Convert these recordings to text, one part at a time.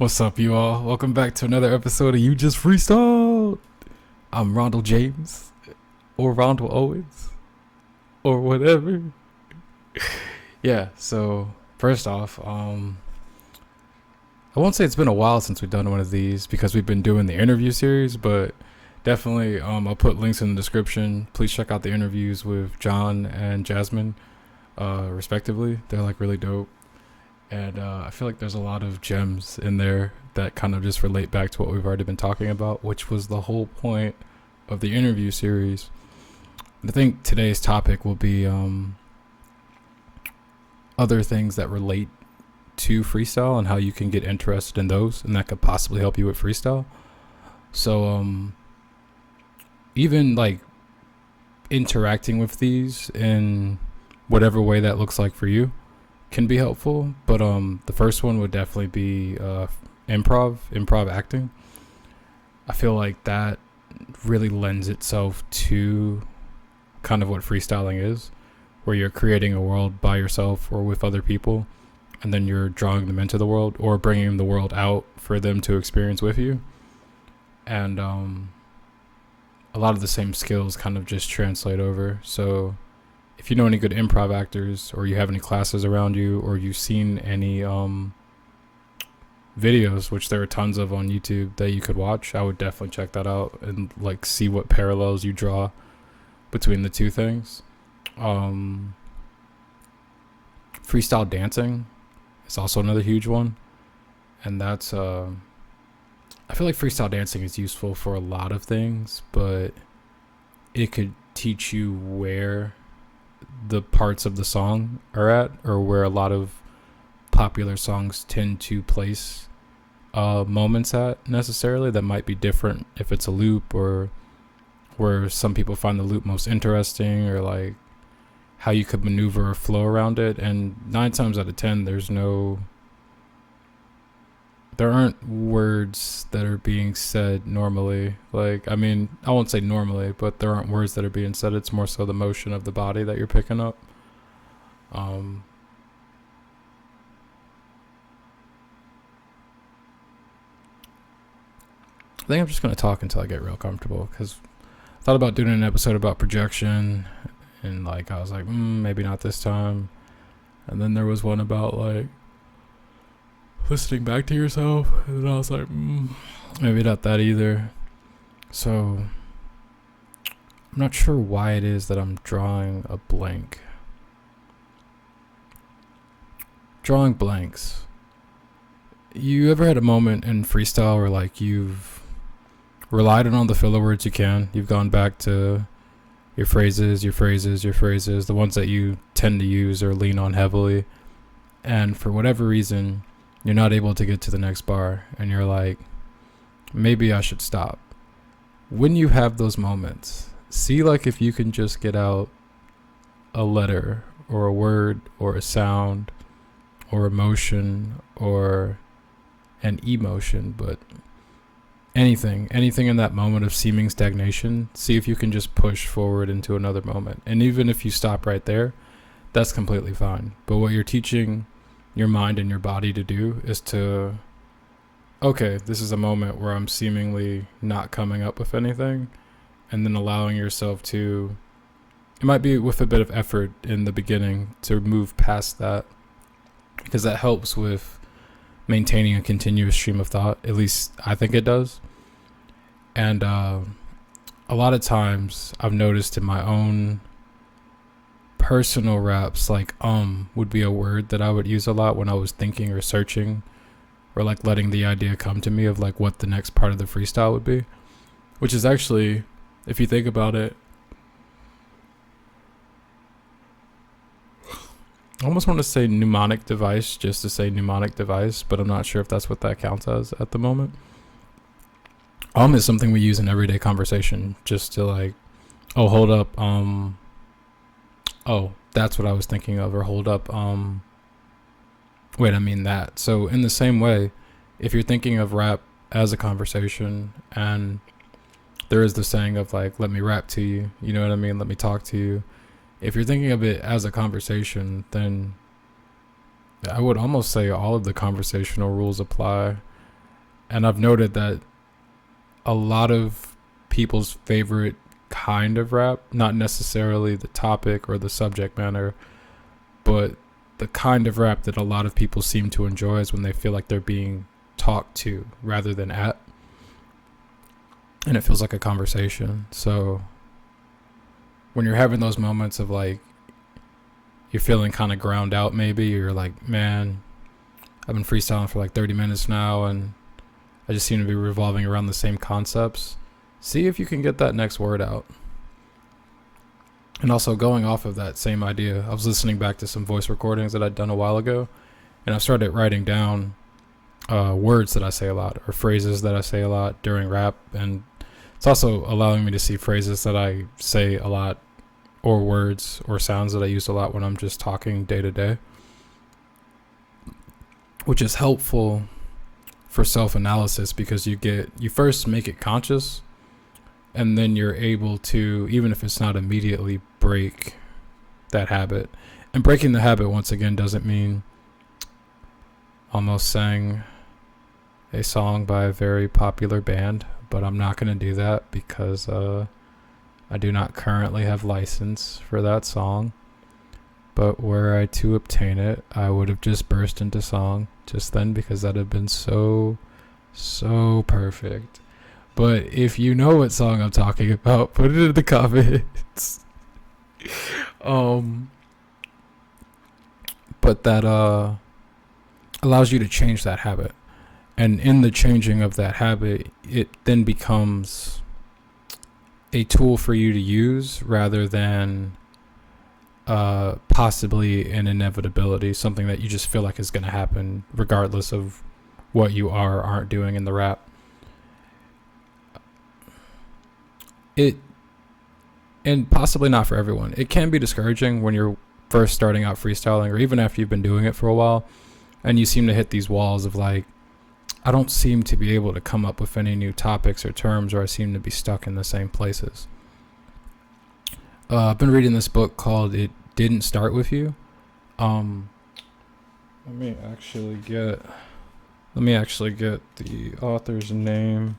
What's up, you all? Welcome back to another episode of You Just Freestyled. I'm Rondell James, or Rondell Owens, or whatever. Yeah, so first off, I won't say it's been a while since we've done one of these because we've been doing the interview series, but definitely I'll put links in the description. Please check out the interviews with John and Jasmine, respectively. They're like really dope. And I feel like there's a lot of gems in there that kind of just relate back to what we've already been talking about, which was the whole point of the interview series. I think today's topic will be other things that relate to freestyle and how you can get interested in those, and that could possibly help you with freestyle. So even like interacting with these in whatever way that looks like for you can be helpful, but the first one would definitely be improv acting. I feel like that really lends itself to kind of what freestyling is, where you're creating a world by yourself or with other people, and then you're drawing them into the world or bringing the world out for them to experience with you. And a lot of the same skills kind of just translate over. So if you know any good improv actors, or you have any classes around you, or you've seen any videos, which there are tons of on YouTube that you could watch, I would definitely check that out and like see what parallels you draw between the two things. Freestyle dancing is also another huge one, and that's I feel like freestyle dancing is useful for a lot of things, but it could teach you where the parts of the song are at, or where a lot of popular songs tend to place moments at necessarily that might be different if it's a loop, or where some people find the loop most interesting, or like how you could maneuver or flow around it. And 9 times out of 10 there aren't words that are being said normally. Like, I mean, I won't say normally, but there aren't words that are being said. It's more so the motion of the body that you're picking up. I think I'm just going to talk until I get real comfortable, because I thought about doing an episode about projection, and like I was like, maybe not this time. And then there was one about like listening back to yourself, and I was like, maybe not that either. So I'm not sure why it is that I'm drawing a blank. Drawing blanks. You ever had a moment in freestyle where like you've relied on all the filler words you can? You've gone back to your phrases, the ones that you tend to use or lean on heavily, and for whatever reason you're not able to get to the next bar, and you're like, maybe I should stop. When you have those moments, see like if you can just get out a letter or a word or a sound or emotion or an emotion, but anything in that moment of seeming stagnation, see if you can just push forward into another moment. And even if you stop right there, that's completely fine. But what you're teaching your mind and your body to do is to, okay, this is a moment where I'm seemingly not coming up with anything, and then allowing yourself to, it might be with a bit of effort in the beginning, to move past that, because that helps with maintaining a continuous stream of thought. At least I think it does. And a lot of times I've noticed in my own personal raps, like would be a word that I would use a lot when I was thinking or searching, or like letting the idea come to me of like what the next part of the freestyle would be, which is actually, if you think about it, I almost want to say mnemonic device just to say mnemonic device, but I'm not sure if that's what that counts as at the moment. Is something we use in everyday conversation just to like, oh, hold up, oh, that's what I was thinking of, or hold up, wait, I mean that. So in the same way, if you're thinking of rap as a conversation, and there is the saying of like, let me rap to you, you know what I mean? Let me talk to you. If you're thinking of it as a conversation, then I would almost say all of the conversational rules apply. And I've noted that a lot of people's favorite kind of rap, not necessarily the topic or the subject matter, but the kind of rap that a lot of people seem to enjoy is when they feel like they're being talked to rather than at. And it feels like a conversation. So when you're having those moments of like, you're feeling kind of ground out, maybe you're like, man, I've been freestyling for like 30 minutes now and I just seem to be revolving around the same concepts. See if you can get that next word out. And also going off of that same idea, I was listening back to some voice recordings that I'd done a while ago, and I started writing down words that I say a lot or phrases that I say a lot during rap. And it's also allowing me to see phrases that I say a lot or words or sounds that I use a lot when I'm just talking day to day, which is helpful for self-analysis because you first make it conscious, and then you're able to, even if it's not immediately, break that habit. And breaking the habit, once again, doesn't mean almost sang a song by a very popular band, but I'm not going to do that because I do not currently have license for that song. But were I to obtain it, I would have just burst into song just then because that would have been so perfect. But if you know what song I'm talking about, put it in the comments. But that allows you to change that habit. And in the changing of that habit, it then becomes a tool for you to use rather than possibly an inevitability, something that you just feel like is going to happen regardless of what you are or aren't doing in the rap. And possibly not for everyone. It can be discouraging when you're first starting out freestyling, or even after you've been doing it for a while, and you seem to hit these walls of like, I don't seem to be able to come up with any new topics or terms, or I seem to be stuck in the same places. I've been reading this book called It Didn't Start With You. Let me actually get the author's name.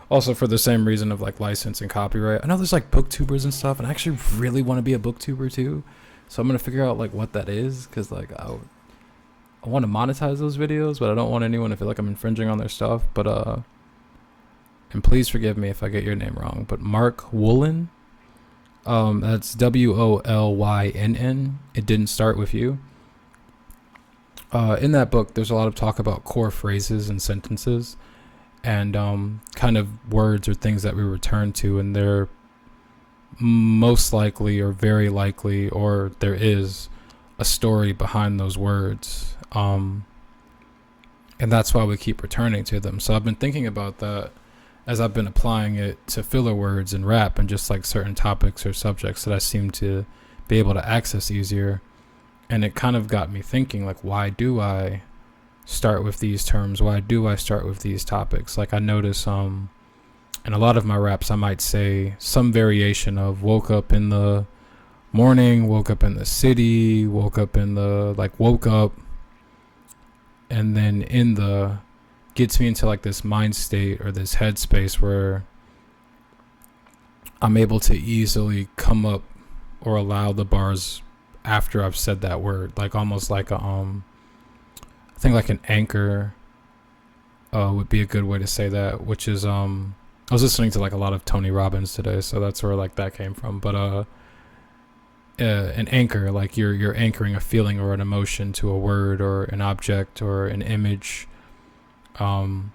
Also, for the same reason of like license and copyright. I know there's like booktubers and stuff, and I actually really want to be a booktuber too. So I'm gonna figure out like what that is, because like I want to monetize those videos, but I don't want anyone to feel like I'm infringing on their stuff. But and please forgive me if I get your name wrong. But Mark Woolen, that's Wollynn. It Didn't Start With You. In that book, there's a lot of talk about core phrases and sentences, and kind of words or things that we return to, and they're most likely or very likely, or there is a story behind those words, and that's why we keep returning to them. So I've been thinking about that as I've been applying it to filler words and rap and just like certain topics or subjects that I seem to be able to access easier. And it kind of got me thinking, like, why do I start with these terms? Why do I start with these topics? Like I notice in a lot of my raps I might say some variation of woke up in the morning, woke up in the city, woke up, and then in the gets me into like this mind state or this headspace where I'm able to easily come up or allow the bars after I've said that word, like almost like a I think like an anchor would be a good way to say that, which is I was listening to like a lot of Tony Robbins today, so that's where like that came from. But an anchor, like you're anchoring a feeling or an emotion to a word or an object or an image, and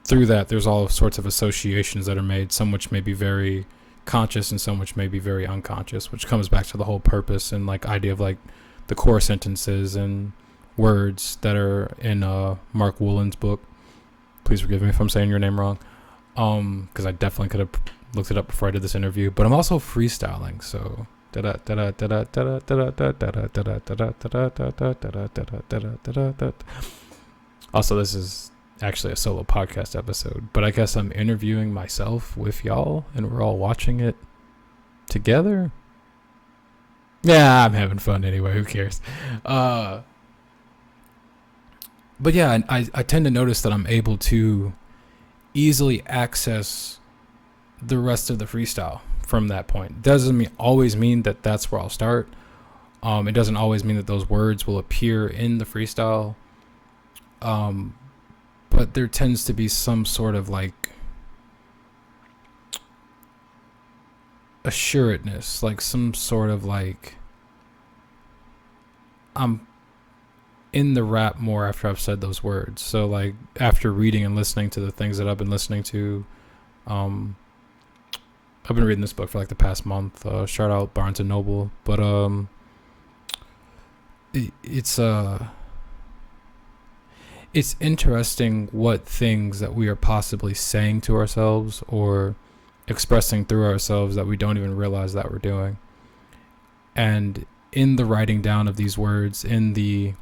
through that there's all sorts of associations that are made, some which may be very conscious and some which may be very unconscious, which comes back to the whole purpose and like idea of like the core sentences and words that are in Mark Woolen's book. Please forgive me if I'm saying your name wrong, because I definitely could have looked it up before I did this interview. But I'm also freestyling, so also this is actually a solo podcast episode, but I guess I'm interviewing myself with y'all and we're all watching it together. Yeah, I'm having fun anyway, who cares. But yeah, I tend to notice that I'm able to easily access the rest of the freestyle from that point. Doesn't always mean that that's where I'll start. It doesn't always mean that those words will appear in the freestyle. But there tends to be some sort of like assuredness, like some sort of like I'm in the rap more after I've said those words. So like after reading and listening to the things that I've been listening to, I've been reading this book for like the past month. Shout out Barnes and Noble, but it's interesting what things that we are possibly saying to ourselves or expressing through ourselves that we don't even realize that we're doing. And in the writing down of these words, in the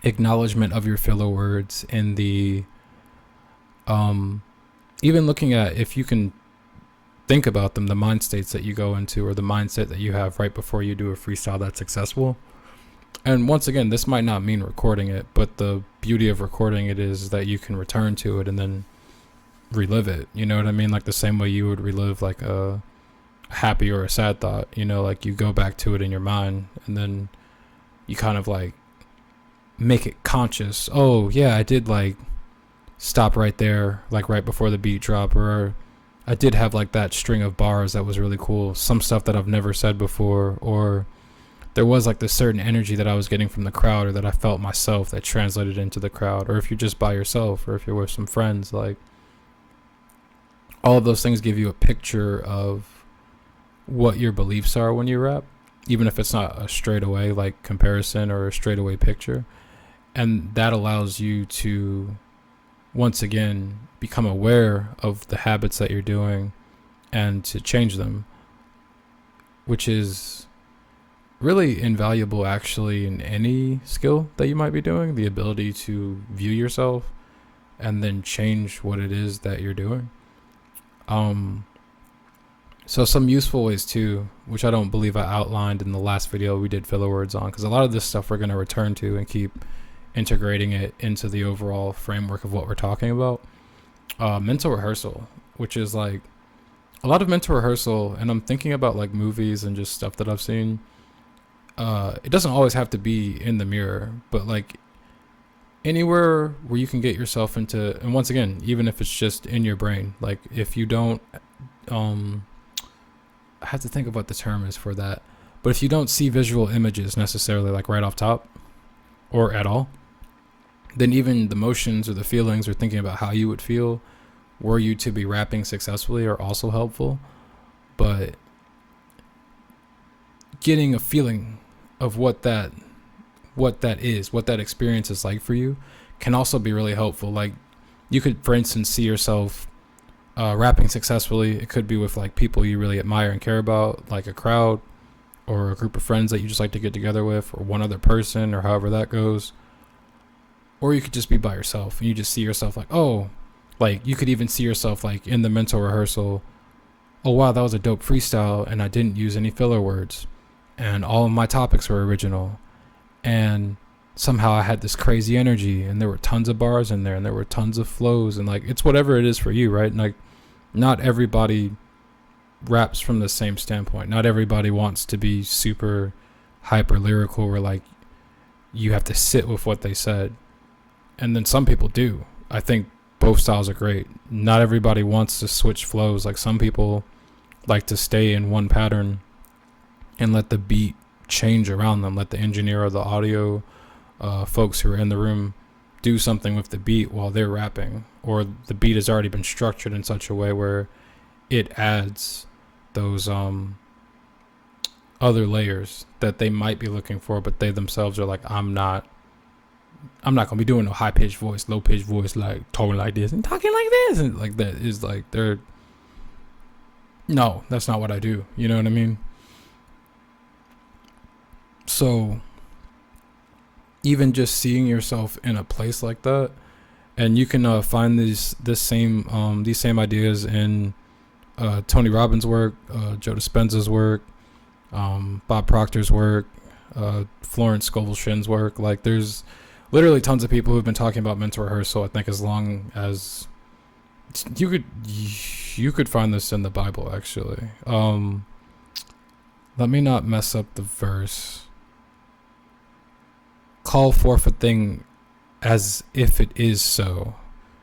acknowledgement of your filler words, in the even looking at, if you can think about them, the mind states that you go into or the mindset that you have right before you do a freestyle that's successful. And once again, this might not mean recording it, but the beauty of recording it is that you can return to it and then relive it. You know what I mean? Like the same way you would relive like a happy or a sad thought, you know, like you go back to it in your mind and then you kind of like make it conscious. Oh yeah, I did like stop right there, like right before the beat drop, or I did have like that string of bars that was really cool, some stuff that I've never said before, or there was like this certain energy that I was getting from the crowd or that I felt myself that translated into the crowd. Or if you're just by yourself or if you're with some friends, like all of those things give you a picture of what your beliefs are when you rap, even if it's not a straightaway like comparison or a straightaway picture. And that allows you to once again become aware of the habits that you're doing and to change them, which is really invaluable actually in any skill that you might be doing, the ability to view yourself and then change what it is that you're doing. So some useful ways too, which I don't believe I outlined in the last video we did filler words on, because a lot of this stuff we're going to return to and keep integrating it into the overall framework of what we're talking about. Mental rehearsal, which is like a lot of mental rehearsal, and I'm thinking about like movies and just stuff that I've seen. It doesn't always have to be in the mirror, but like anywhere where you can get yourself into, and once again, even if it's just in your brain, like if you don't, I have to think of what the term is for that, but if you don't see visual images necessarily like right off top or at all, then even the motions or the feelings or thinking about how you would feel were you to be rapping successfully are also helpful. But getting a feeling of what that is, what that experience is like for you, can also be really helpful. Like you could, for instance, see yourself rapping successfully. It could be with like people you really admire and care about, like a crowd or a group of friends that you just like to get together with, or one other person, or however that goes. Or you could just be by yourself and you just see yourself like, oh, like you could even see yourself like in the mental rehearsal, oh wow, that was a dope freestyle and I didn't use any filler words and all of my topics were original, and somehow I had this crazy energy and there were tons of bars in there and there were tons of flows, and like it's whatever it is for you, right? And like not everybody raps from the same standpoint. Not everybody wants to be super hyper lyrical where like you have to sit with what they said. And then some people do. I think both styles are great. Not everybody wants to switch flows. Like some people like to stay in one pattern and let the beat change around them. Let the engineer or the audio folks who are in the room do something with the beat while they're rapping. Or the beat has already been structured in such a way where it adds those other layers that they might be looking for, but they themselves are like, I'm not gonna be doing no high pitched voice, low pitched voice, like talking like this and talking like this, and like that is like no, that's not what I do. You know what I mean? So even just seeing yourself in a place like that, and you can find these same ideas in Tony Robbins' work, Joe Dispenza's work, Bob Proctor's work, Florence Scovel Shinn's work. Like there's literally tons of people who've been talking about mental rehearsal. I think as long as you could find this in the Bible, actually. Let me not mess up the verse. Call forth a thing as if it is so.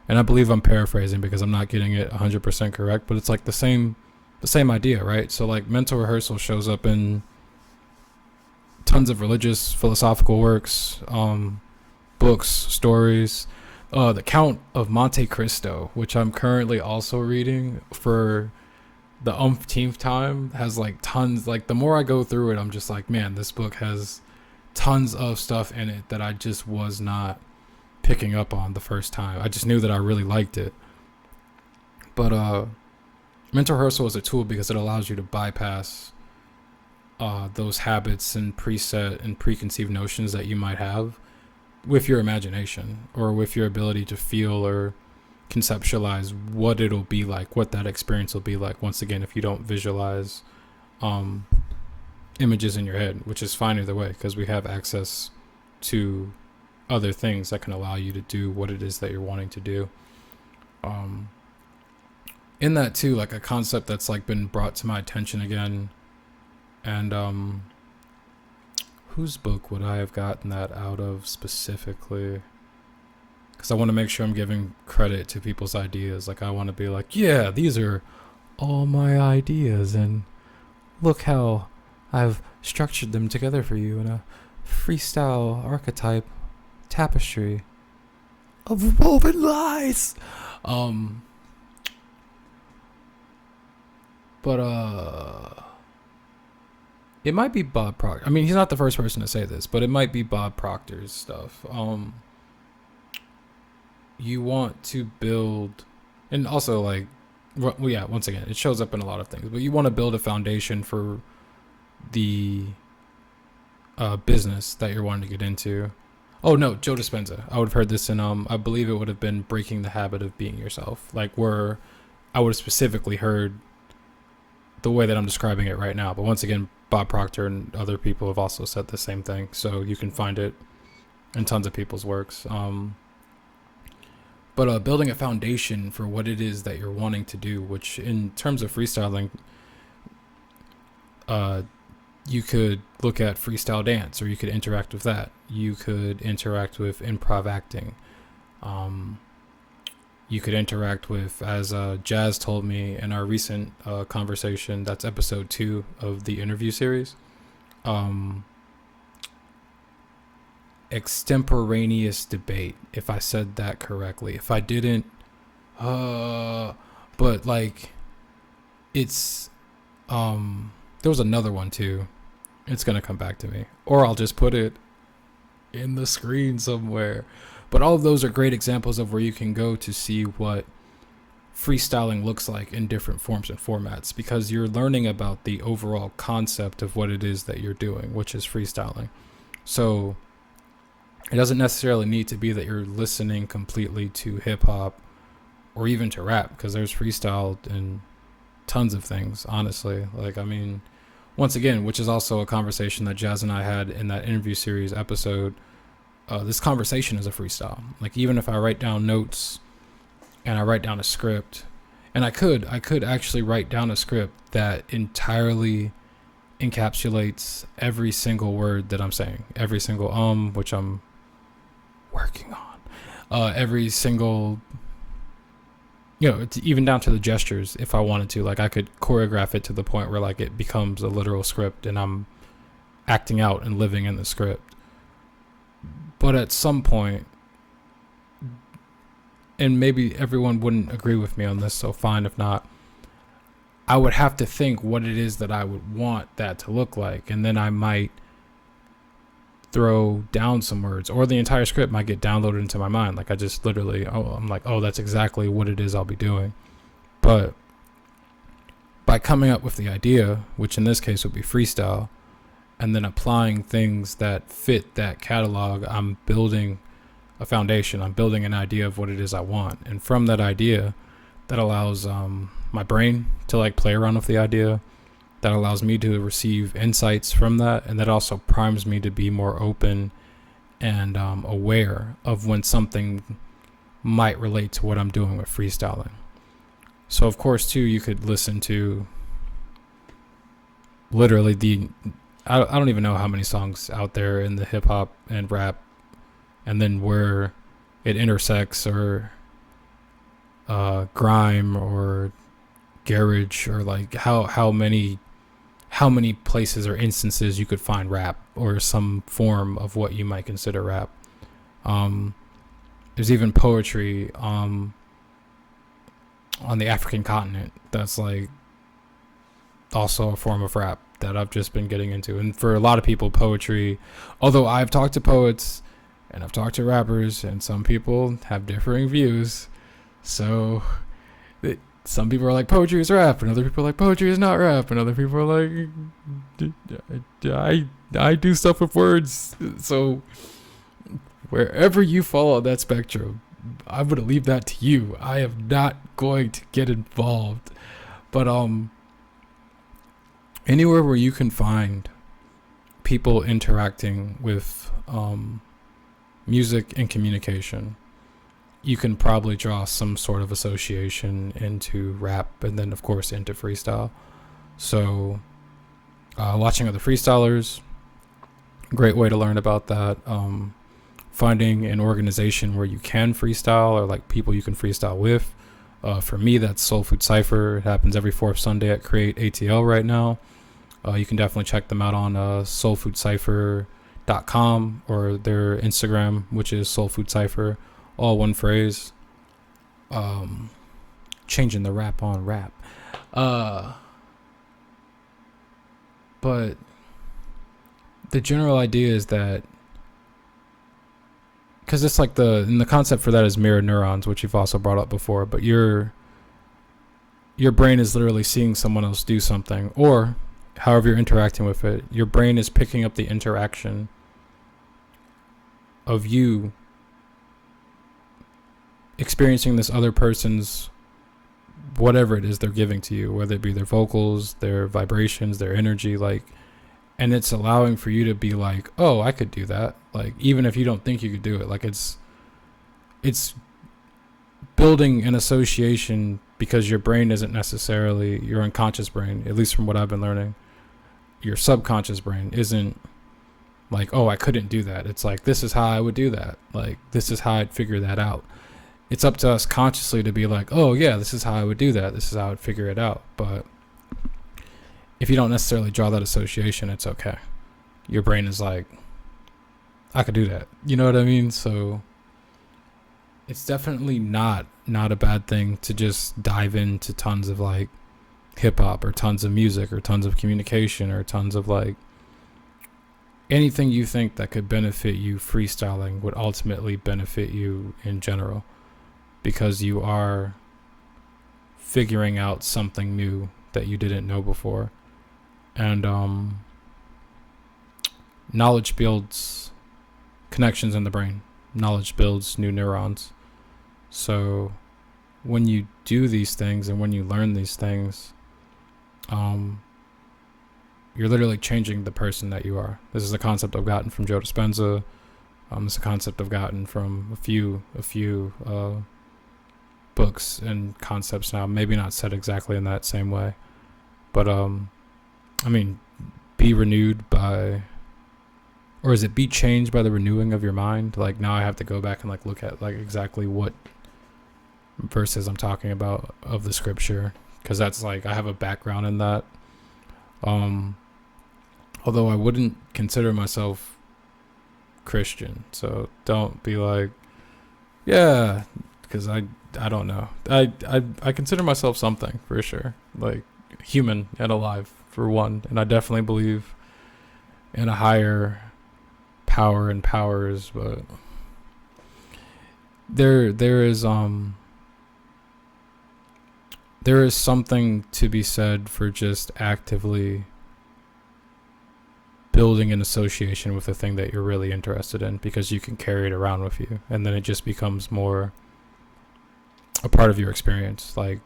And I believe I'm paraphrasing because I'm not getting it 100% correct, but it's like the same idea, right? So like mental rehearsal shows up in tons of religious, philosophical works, books, stories. The Count of Monte Cristo, which I'm currently also reading for the umpteenth time, has like tons. Like the more I go through it, I'm just like, man, this book has tons of stuff in it that I just was not picking up on the first time. I just knew that I really liked it. But mental rehearsal is a tool because it allows you to bypass those habits and preset and preconceived notions that you might have with your imagination or with your ability to feel or conceptualize what it'll be like, what that experience will be like. Once again, if you don't visualize images in your head, which is fine either way because we have access to other things that can allow you to do what it is that you're wanting to do. In that too, like a concept that's like been brought to my attention again, and whose book would I have gotten that out of specifically? Because I want to make sure I'm giving credit to people's ideas. Like I want to be like, yeah, these are all my ideas, and look how I've structured them together for you in a freestyle archetype tapestry of woven lies. But it might be Bob Proctor. I mean, he's not the first person to say this, but it might be Bob Proctor's stuff. You want to build, and also like, well, yeah, once again, it shows up in a lot of things, but you want to build a foundation for the business that you're wanting to get into. Oh no, Joe Dispenza. I would have heard this in I believe it would have been Breaking the Habit of Being Yourself, like where I would have specifically heard the way that I'm describing it right now. But once again, Bob Proctor and other people have also said the same thing, so you can find it in tons of people's works. But building a foundation for what it is that you're wanting to do, which in terms of freestyling, you could look at freestyle dance, or you could interact with that. You could interact with improv acting. You could interact with, as Jazz told me in our recent conversation, that's episode 2 of the interview series, extemporaneous debate, if I said that correctly. If I didn't, but like, it's, there was another one too. It's going to come back to me, or I'll just put it in the screen somewhere. But all of those are great examples of where you can go to see what freestyling looks like in different forms and formats, because you're learning about the overall concept of what it is that you're doing, which is freestyling. So it doesn't necessarily need to be that you're listening completely to hip hop or even to rap, because there's freestyle in tons of things, honestly. Like, I mean, once again, which is also a conversation that Jazz and I had in that interview series episode. This conversation is a freestyle. Like, even if I write down notes and I write down a script, and I could actually write down a script that entirely encapsulates every single word that I'm saying, every single which I'm working on, every single, it's even down to the gestures. If I wanted to, like, I could choreograph it to the point where like it becomes a literal script and I'm acting out and living in the script. But at some point, and maybe everyone wouldn't agree with me on this, so fine if not, I would have to think what it is that I would want that to look like, and then I might throw down some words, or the entire script might get downloaded into my mind. Like, I just literally, I'm like, that's exactly what it is I'll be doing. But by coming up with the idea, which in this case would be freestyle, and then applying things that fit that catalog, I'm building a foundation. I'm building an idea of what it is I want. And from that idea, that allows my brain to like play around with the idea. That allows me to receive insights from that. And that also primes me to be more open and aware of when something might relate to what I'm doing with freestyling. So of course too, you could listen to literally I don't even know how many songs out there in the hip hop and rap, and then where it intersects, or grime or garage, or like how many places or instances you could find rap or some form of what you might consider rap. There's even poetry on the African continent that's like also a form of rap that I've just been getting into. And for a lot of people, poetry, although I've talked to poets and I've talked to rappers, and some people have differing views. So some people are like, poetry is rap, and other people are like, poetry is not rap, and other people are like, I do stuff with words. So wherever you fall on that spectrum, I'm gonna leave that to you. I am not going to get involved. But anywhere where you can find people interacting with music and communication, you can probably draw some sort of association into rap, and then of course into freestyle. So watching other freestylers, great way to learn about that. Finding an organization where you can freestyle, or like people you can freestyle with. For me, that's Soul Food Cypher. It happens every fourth Sunday at Create ATL right now. You can definitely check them out on soulfoodcypher.com, or their Instagram, which is Soul Food Cypher, all one phrase. Changing the rap on rap. But the general idea is that, because it's like and the concept for that is mirror neurons, which you've also brought up before, but your brain is literally seeing someone else do something, or however you're interacting with it, your brain is picking up the interaction of you experiencing this other person's whatever it is they're giving to you, whether it be their vocals, their vibrations, their energy, like, and it's allowing for you to be like, oh, I could do that. Like, even if you don't think you could do it, like it's building an association, because your brain isn't necessarily your unconscious brain, at least from what I've been learning. Your subconscious brain isn't like, oh, I couldn't do that. It's like, this is how I would do that. Like, this is how I'd figure that out. It's up to us consciously to be like, oh yeah, this is how I would do that. This is how I'd figure it out. But if you don't necessarily draw that association, it's okay. Your brain is like, I could do that. You know what I mean? So it's definitely not a bad thing to just dive into tons of like hip hop, or tons of music, or tons of communication, or tons of like anything you think that could benefit you. Freestyling would ultimately benefit you in general, because you are figuring out something new that you didn't know before. And knowledge builds connections in the brain. Knowledge builds new neurons. So when you do these things, and when you learn these things, you're literally changing the person that you are. This is a concept I've gotten from Joe Dispenza. It's a concept I've gotten from a few books and concepts now. Maybe not said exactly in that same way, but I mean, be renewed by, or is it be changed by the renewing of your mind? Like, now I have to go back and like look at like exactly what verses I'm talking about of the scripture, because that's like, I have a background in that. Although I wouldn't consider myself Christian, so don't be like, yeah, because I don't know. I consider myself something for sure, like human and alive for one, and I definitely believe in a higher power and powers, but there is something to be said for just actively building an association with the thing that you're really interested in, because you can carry it around with you, and then it just becomes more a part of your experience. Like,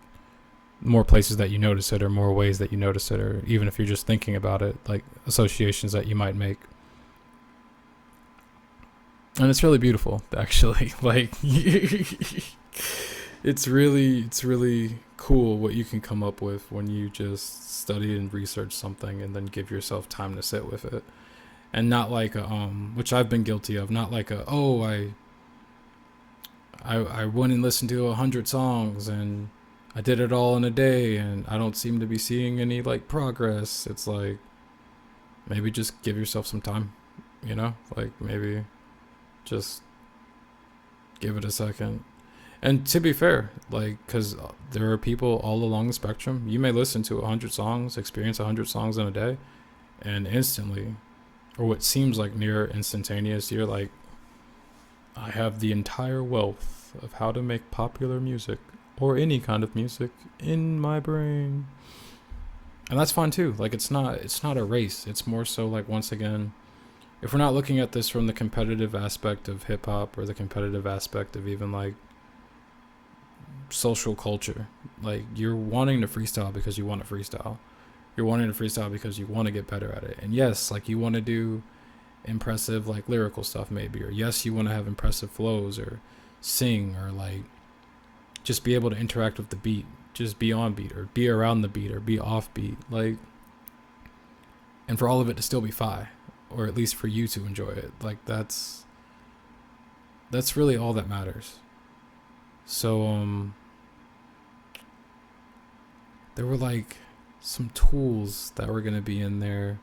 more places that you notice it, or more ways that you notice it, or even if you're just thinking about it, like associations that you might make. And it's really beautiful, actually. Like, it's really cool what you can come up with when you just study and research something and then give yourself time to sit with it. And not like a which I've been guilty of, not like a, oh, I went and listened to 100 songs and I did it all in a day and I don't seem to be seeing any like progress. It's like, maybe just give yourself some time, like maybe just give it a second. And to be fair, like, because there are people all along the spectrum. You may listen to 100 songs, experience 100 songs in a day, and instantly, or what seems like near instantaneous, you're like, I have the entire wealth of how to make popular music or any kind of music in my brain. And that's fine too. Like, it's not a race. It's more so like, once again, if we're not looking at this from the competitive aspect of hip hop or the competitive aspect of even like social culture, like, you're wanting to freestyle because you want to freestyle. You're wanting to freestyle because you want to get better at it. And yes, like, you want to do impressive like lyrical stuff maybe, or yes, you want to have impressive flows or sing, or like just be able to interact with the beat, just be on beat or be around the beat or be off beat, like, and for all of it to still be fi, or at least for you to enjoy it. Like, that's really all that matters. So there were like some tools that were going to be in there.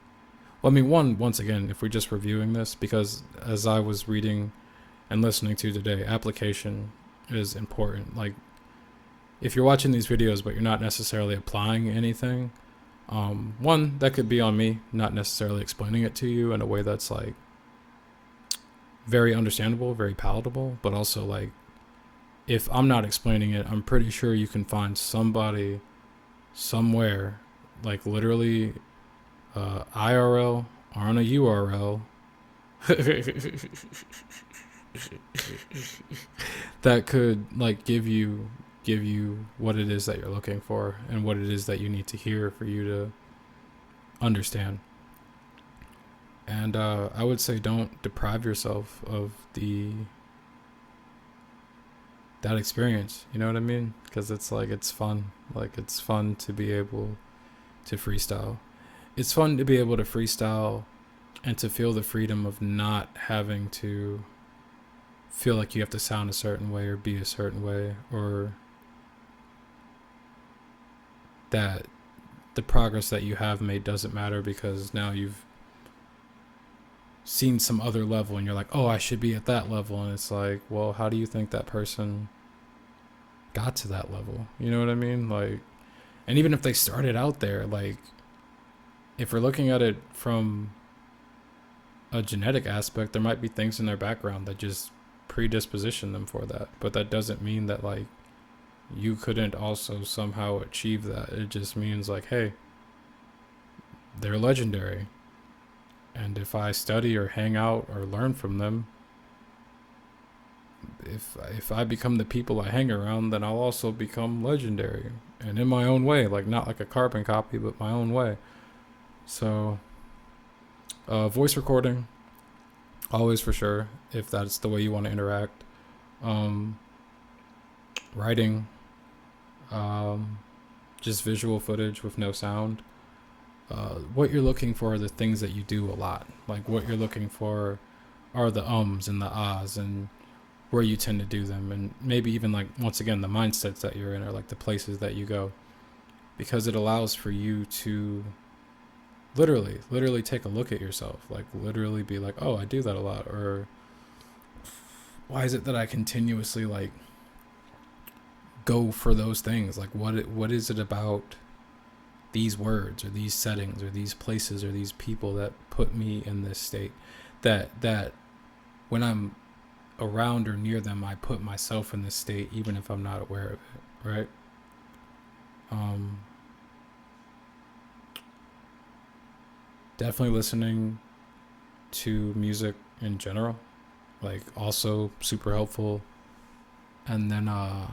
Well, I mean, once again, if we're just reviewing this, because as I was reading and listening to today, application is important. Like, if you're watching these videos but you're not necessarily applying anything, one, that could be on me not necessarily explaining it to you in a way that's like very understandable, very palatable, but also like, if I'm not explaining it, I'm pretty sure you can find somebody somewhere, like literally IRL or on a URL that could like give you what it is that you're looking for and what it is that you need to hear for you to understand. And I would say, don't deprive yourself of that experience. You know what I mean? Because it's like, it's fun. Like, it's fun to be able to freestyle. It's fun to be able to freestyle and to feel the freedom of not having to feel like you have to sound a certain way or be a certain way, or that the progress that you have made doesn't matter because now you've seen some other level and you're like, oh, I should be at that level. And it's like, well, how do you think that person got to that level? You know what I mean? Like, and even if they started out there, like, if we're looking at it from a genetic aspect, there might be things in their background that just predisposition them for that. But that doesn't mean that like you couldn't also somehow achieve that. It just means like, hey, they're legendary. And if I study or hang out or learn from them, if I become the people I hang around, then I'll also become legendary. And in my own way, like, not like a carbon copy, but my own way. So, voice recording, always for sure, if that's the way you want to interact. Writing, just visual footage with no sound. What you're looking for are the things that you do a lot. Like, what you're looking for are the ums and the ahs and where you tend to do them. And maybe even like, once again, the mindsets that you're in, or like the places that you go. Because it allows for you to literally take a look at yourself. Like, literally be like, oh, I do that a lot. Or why is it that I continuously like go for those things? Like, what is it about these words or these settings or these places or these people that put me in this state, that when I'm around or near them, I put myself in this state even if I'm not aware of it, right? Definitely listening to music in general, like, also super helpful. And then there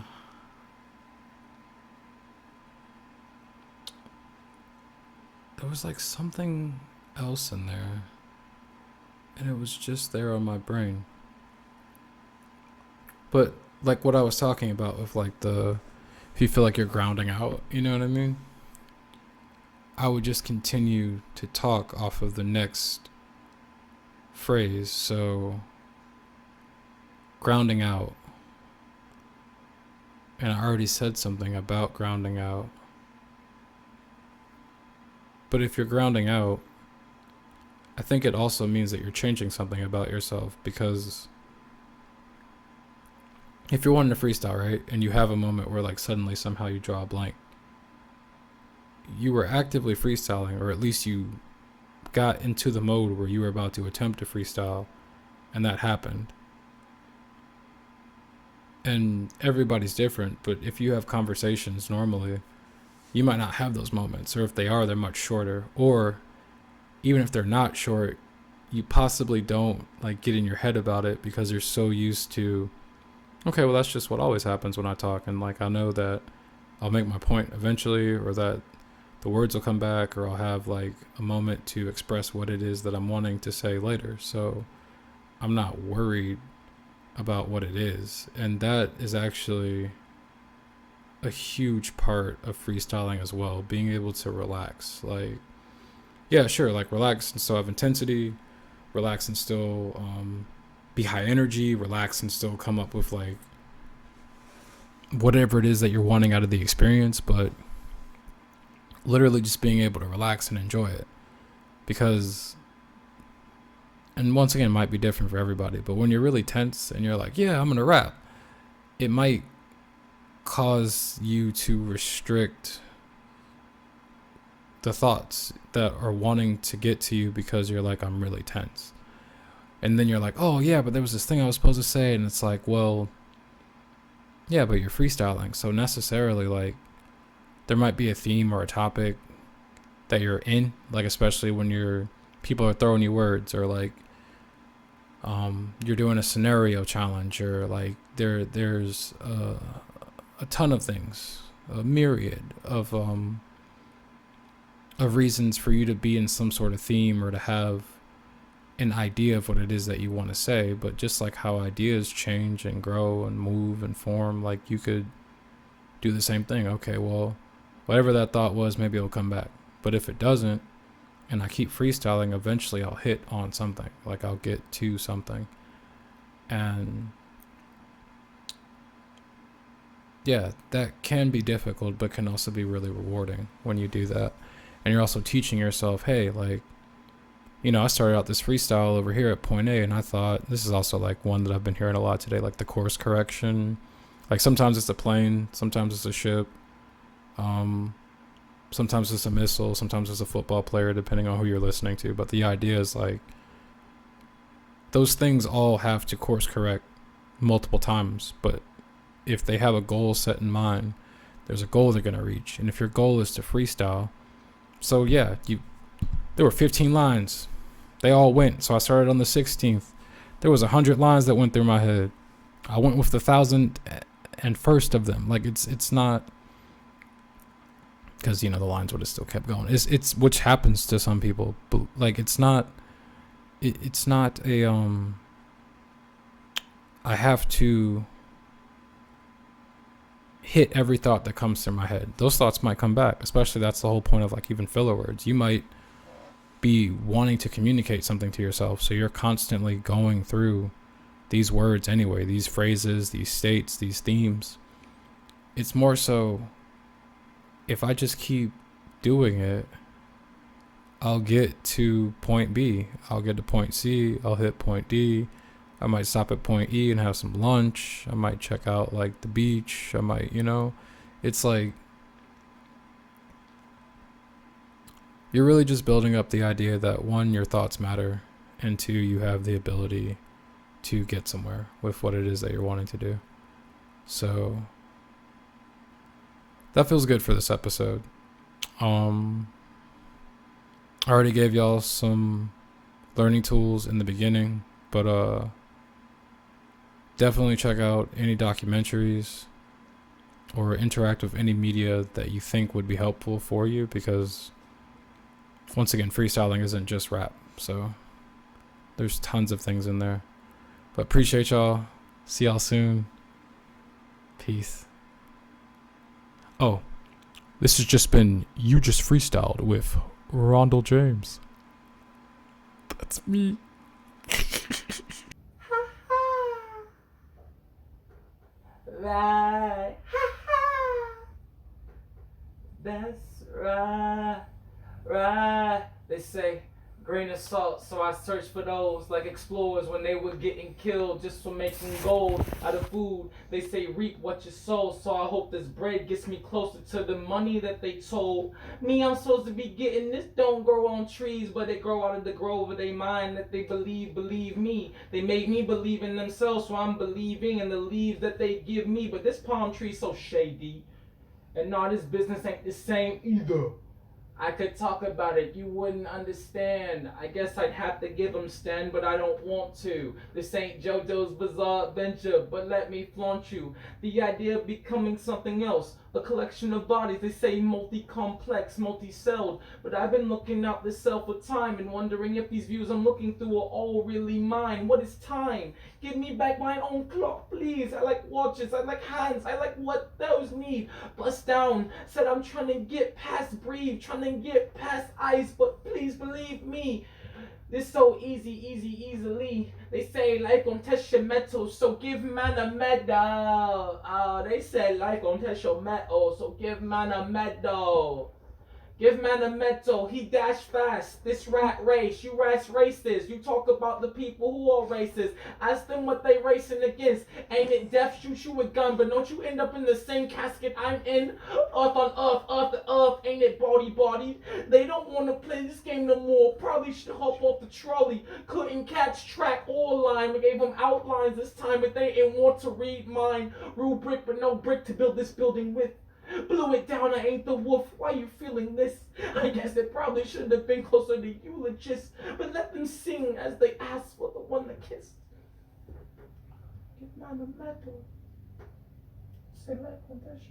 was like something else in there, and it was just there on my brain. But like what I was talking about with like if you feel like you're grounding out, you know what I mean? I would just continue to talk off of the next phrase. So grounding out. And I already said something about grounding out. But if you're grounding out, I think it also means that you're changing something about yourself, because if you're wanting to freestyle, right, and you have a moment where like suddenly somehow you draw a blank, you were actively freestyling, or at least you got into the mode where you were about to attempt to freestyle, and that happened. And everybody's different, but if you have conversations normally, you might not have those moments, or if they are, they're much shorter. Or even if they're not short, you possibly don't like get in your head about it because you're so used to, okay, well, that's just what always happens when I talk, and like I know that I'll make my point eventually, or that the words will come back, or I'll have like a moment to express what it is that I'm wanting to say later. So I'm not worried about what it is. And that is actually a huge part of freestyling as well, being able to relax. Like, yeah, sure, like relax and still have intensity, relax and still be high energy, relax and still come up with like whatever it is that you're wanting out of the experience, but literally just being able to relax and enjoy it. Because, and once again, it might be different for everybody, but when you're really tense and you're like, yeah, I'm gonna rap, it might cause you to restrict the thoughts that are wanting to get to you, because you're like, I'm really tense. And then you're like, oh yeah, but there was this thing I was supposed to say, and it's like, well, yeah, but you're freestyling, so necessarily like there might be a theme or a topic that you're in, like especially when people are throwing you words, or like you're doing a scenario challenge, or like there's a ton of things, a myriad of reasons for you to be in some sort of theme, or to have an idea of what it is that you want to say. But just like how ideas change and grow and move and form, like you could do the same thing. Okay, well, whatever that thought was, maybe it'll come back. But if it doesn't, and I keep freestyling, eventually I'll hit on something. Like I'll get to something. And yeah, that can be difficult, but can also be really rewarding when you do that. And you're also teaching yourself, hey, like, you know, I started out this freestyle over here at point A, and I thought, this is also like one that I've been hearing a lot today, like the course correction. Like sometimes it's a plane, sometimes it's a ship, sometimes it's a missile, sometimes it's a football player, depending on who you're listening to. But the idea is like, those things all have to course correct multiple times. But if they have a goal set in mind, there's a goal they're going to reach. And if your goal is to freestyle, so yeah, there were 15 lines. They all went. So I started on the 16th. There was 100 lines that went through my head. I went with the 1,001st of them. Like it's not, because, you know, the lines would have still kept going. It's which happens to some people, but like it's not a I have to hit every thought that comes through my head. Those thoughts might come back, especially that's the whole point of like even filler words. You might be wanting to communicate something to yourself, so you're constantly going through these words anyway, these phrases, these states, these themes. It's more so, if I just keep doing it, I'll get to point B, I'll get to point C, I'll hit point D, I might stop at point E and have some lunch, I might check out like the beach, I might, you know, it's like, you're really just building up the idea that one, your thoughts matter, and two, you have the ability to get somewhere with what it is that you're wanting to do. So that feels good for this episode. I already gave y'all some learning tools in the beginning, but definitely check out any documentaries or interact with any media that you think would be helpful for you, because once again, freestyling isn't just rap, so there's tons of things in there. But appreciate y'all. See y'all soon. Peace. Oh, this has just been You Just Freestyled with Rondell James. That's me. Right. That's right. Right. They say grain of salt, so I search for those like explorers when they were getting killed just for making gold out of food. They say reap what you sow, so I hope this bread gets me closer to the money that they told me I'm supposed to be getting. This don't grow on trees, but it grow out of the grove of their mind that they believe me. They made me believe in themselves, so I'm believing in the leaves that they give me. But this palm tree's so shady, and nah, this business ain't the same either. I could talk about it, you wouldn't understand. I guess I'd have to give them stand, but I don't want to. This ain't JoJo's Bizarre Adventure, but let me flaunt you. The idea of becoming something else, a collection of bodies. They say multi-complex, multi-celled, but I've been looking out this cell for time and wondering if these views I'm looking through are all really mine. What is time? Give me back my own clock, please. I like watches, I like hands, I like what those need. Bust down, said I'm trying to get past breathe, trying to get past ice, but please believe me, this so easily. They say life gon' test your metal, so give man a medal. They say life gon' test your metal, so give man a medal. Give man a mental, he dash fast. This rat race, you rats racist. You talk about the people who are racist. Ask them what they racing against. Ain't it death, shoot you with gun, but don't you end up in the same casket I'm in? Earth on earth to earth, ain't it body? They don't wanna play this game no more. Probably should hop off the trolley. Couldn't catch track or line. We gave them outlines this time, but they ain't want to read mine. Rubric, but no brick to build this building with. Blew it down, I ain't the wolf. Why you feeling this? I guess it probably should have been closer to eulogists, but let them sing as they ask for the one that kissed. Give man a medal. Say like confession.